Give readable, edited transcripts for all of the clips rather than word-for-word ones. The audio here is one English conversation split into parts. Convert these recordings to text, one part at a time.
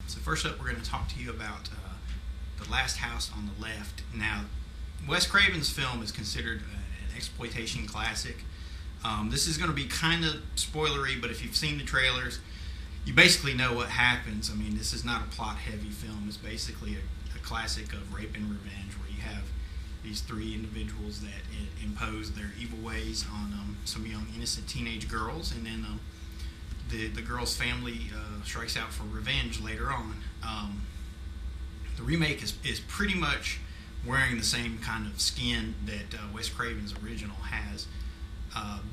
So first up, we're going to talk to you about The Last House on the Left. Now, Wes Craven's film is considered an exploitation classic. This is going to be kind of spoilery, but if you've seen the trailers, you basically know what happens. I mean, this is not a plot-heavy film. It's basically a classic of rape and revenge, where you have these three individuals that impose their evil ways on some young, innocent teenage girls, and then the girl's family strikes out for revenge later on. The remake is pretty much wearing the same kind of skin that Wes Craven's original has,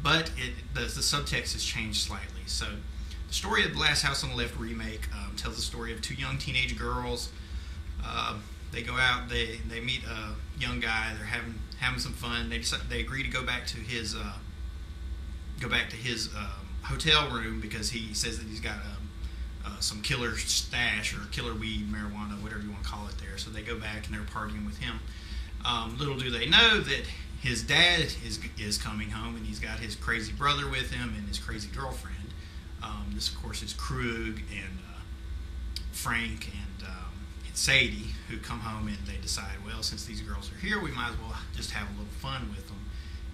but the subtext has changed slightly. So the story of The Last House on the Left remake tells the story of two young teenage girls. They go out, they meet a young guy, they're having some fun. They agree to go back to his hotel room because he says that he's got some killer stash or killer weed, marijuana, whatever you want to call it there. So they go back and they're partying with him. Little do they know that his dad is coming home, and he's got his crazy brother with him and his crazy girlfriend. This, of course, is Krug and Frank and Sadie, who come home, and they decide, well, since these girls are here, we might as well just have a little fun with them.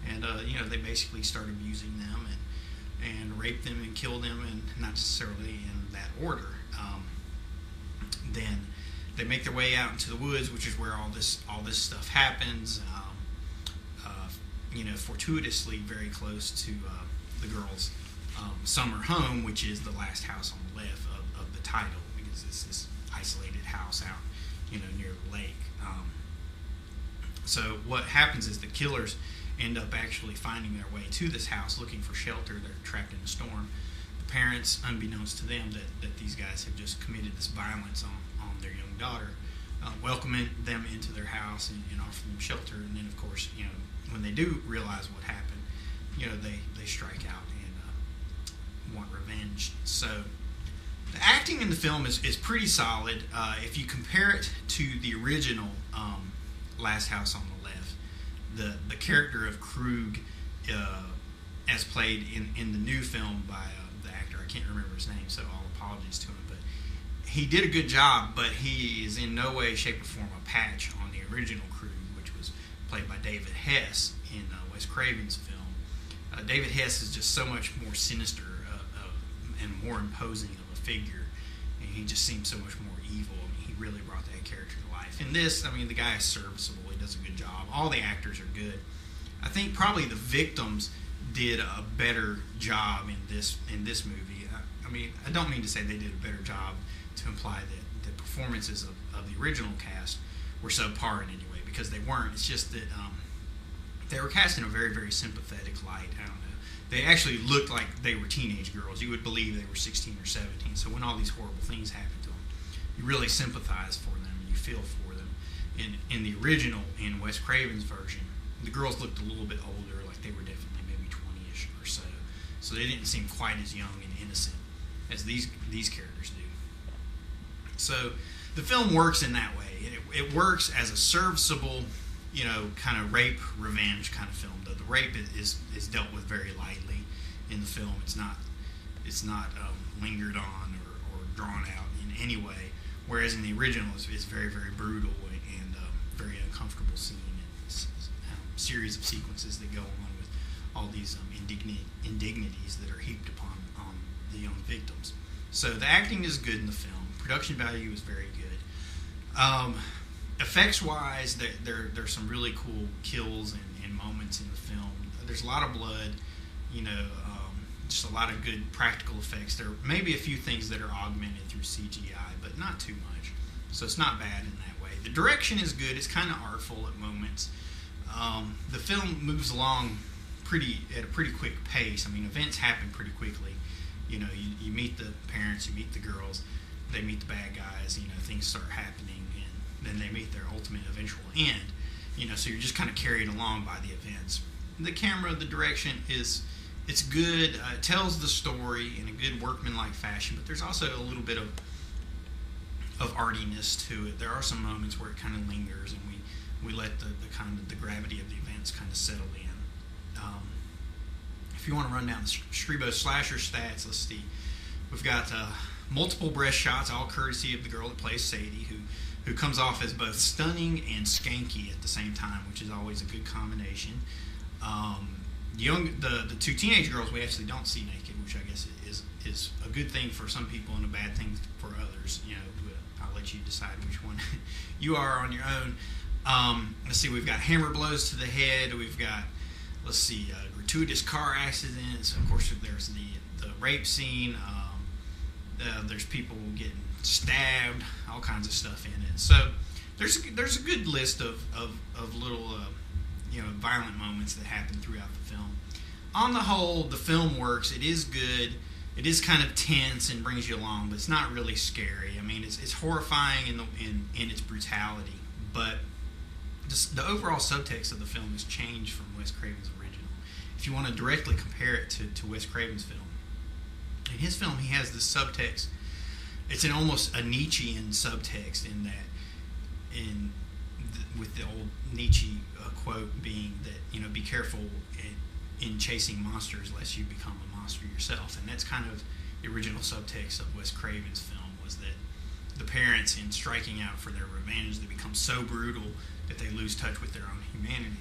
And they basically start abusing them and rape them and kill them, and not necessarily in that order. Then they make their way out into the woods, which is where all this stuff happens. Fortuitously very close to the girls' summer home, which is the last house on the left of the title, because it's this isolated house out, near the lake. So what happens is the killers end up actually finding their way to this house, looking for shelter. They're trapped in a storm. The parents, unbeknownst to them, that these guys have just committed this violence on their young daughter, welcoming them into their house and offer them shelter. And then, of course, when they do realize what happened, they strike out and want revenge. So the acting in the film is pretty solid. If you compare it to the original Last House on the Left, the character of Krug, as played in the new film by the actor, I can't remember his name, so all apologies to him, but he did a good job, but he is in no way, shape, or form a patch on the original Krug, which was played by David Hess in Wes Craven's film. David Hess is just so much more sinister and more imposing of a figure, and he just seems so much more evil. I mean, he really brought that character to life. In this, the guy is serviceable. He does a good job. All the actors are good. I think probably the victims did a better job in this movie. I don't mean to say they did a better job to imply that the performances of the original cast were subpar in any way, because they weren't. It's just that they were cast in a very, very sympathetic light. I don't know. They actually looked like they were teenage girls. You would believe they were 16 or 17. So when all these horrible things happen to them, you really sympathize for them and you feel for them. In the original, in Wes Craven's version, the girls looked a little bit older, like they were definitely maybe 20-ish or so. So they didn't seem quite as young and innocent as these characters do. So the film works in that way. It works as a serviceable, kind of rape revenge kind of film. Though the rape is dealt with very lightly in the film. It's not lingered on or drawn out in any way. Whereas in the original, it's very, very brutal and very uncomfortable scene and series of sequences that go on with all these indignities that are heaped upon the young victims. So the acting is good in the film. Production value is very good. Effects-wise, there's some really cool kills and moments in the film. There's a lot of blood, just a lot of good practical effects. There may be a few things that are augmented through CGI, but not too much. So it's not bad in that way. The direction is good. It's kind of artful at moments. The film moves along at a pretty quick pace. Events happen pretty quickly. You meet the parents, you meet the girls, they meet the bad guys, things start happening, and then they meet their ultimate eventual end. So you're just kind of carried along by the events. The camera, the direction it's good. It tells the story in a good workmanlike fashion, but there's also a little bit of artiness to it. There are some moments where it kind of lingers, and we let the gravity of the events kind of settle in. If you want to run down the Streebo slasher stats, let's see. We've got multiple breast shots, all courtesy of the girl that plays Sadie, who comes off as both stunning and skanky at the same time, which is always a good combination. The two teenage girls we actually don't see naked, which I guess is a good thing for some people and a bad thing for others. I'll let you decide which one you are on your own. Let's see, we've got hammer blows to the head. We've got, gratuitous car accidents. Of course, there's the rape scene. There's people getting stabbed, all kinds of stuff in it. So there's a good list of little violent moments that happen throughout the film. On the whole, the film works. It is good. It is kind of tense and brings you along, but it's not really scary. I mean, it's horrifying in its brutality, but the overall subtext of the film has changed from Wes Craven's original. If you want to directly compare it to Wes Craven's film, in his film he has this subtext. It's almost a Nietzschean subtext in that, with the old Nietzsche quote being that, be careful in chasing monsters lest you become a monster yourself. And that's kind of the original subtext of Wes Craven's film, was that the parents, in striking out for their revenge, they become so brutal that they lose touch with their own humanity.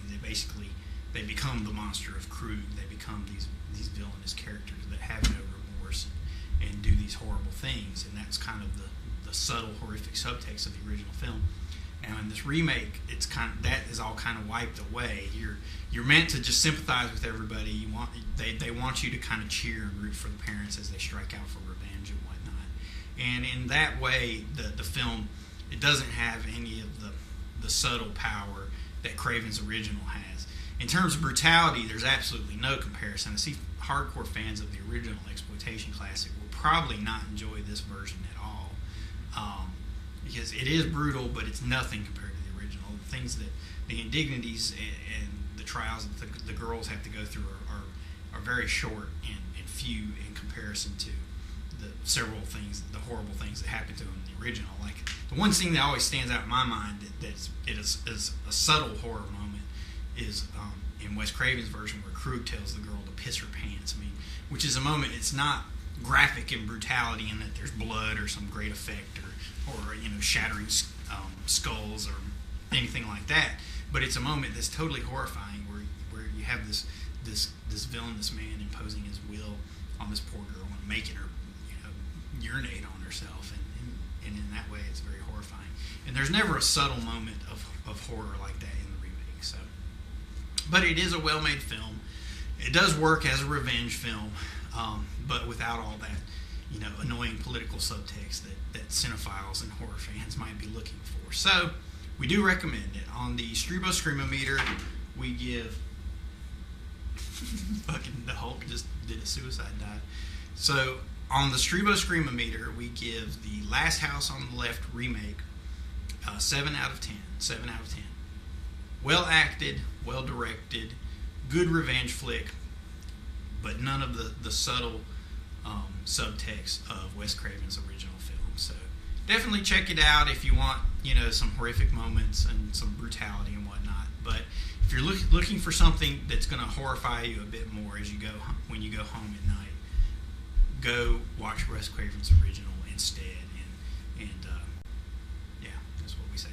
They become the monster of crude. They become these villainous characters that have no remorse and do these horrible things. And that's kind of the subtle, horrific subtext of the original film. Now in this remake, that is all kind of wiped away. You're meant to just sympathize with everybody. They want you to kind of cheer and root for the parents as they strike out for revenge and whatnot. And in that way, the film, it doesn't have any of the subtle power that Craven's original has. In terms of brutality, there's absolutely no comparison. I see hardcore fans of the original exploitation classic will probably not enjoy this version at all, because it is brutal, but it's nothing compared to the original. The things that the indignities and the trials that the girls have to go through are very short and few in comparison to the horrible things that happened to them in the original. Like, the one scene that always stands out in my mind that is a subtle horror moment is in Wes Craven's version, where Krug tells the girl to piss her pants. I mean, which is a moment, it's not graphic in brutality in that there's blood or some great effect or shattering skulls or anything like that, but it's a moment that's totally horrifying, where you have this villainous man imposing his will on this poor girl and making her urinate on herself, and in that way it's very horrifying. And there's never a subtle moment of horror like that in the remake. So, but it is a well-made film. It does work as a revenge film, but without all that annoying political subtext that cinephiles and horror fans might be looking for. So we do recommend it. On the Streebo Screamometer, we give fucking the Hulk just did a suicide dive. So on the Streebo Screamometer, we give The Last House on the Left remake 7 out of 10. 7 out of 10. Well acted, well directed, good revenge flick, but none of the subtle subtext of Wes Craven's original film. So definitely check it out if you want some horrific moments and some brutality and whatnot. But if you're looking for something that's going to horrify you a bit more when you go home at night, go watch Wes Craven's original instead. And yeah, that's what we say.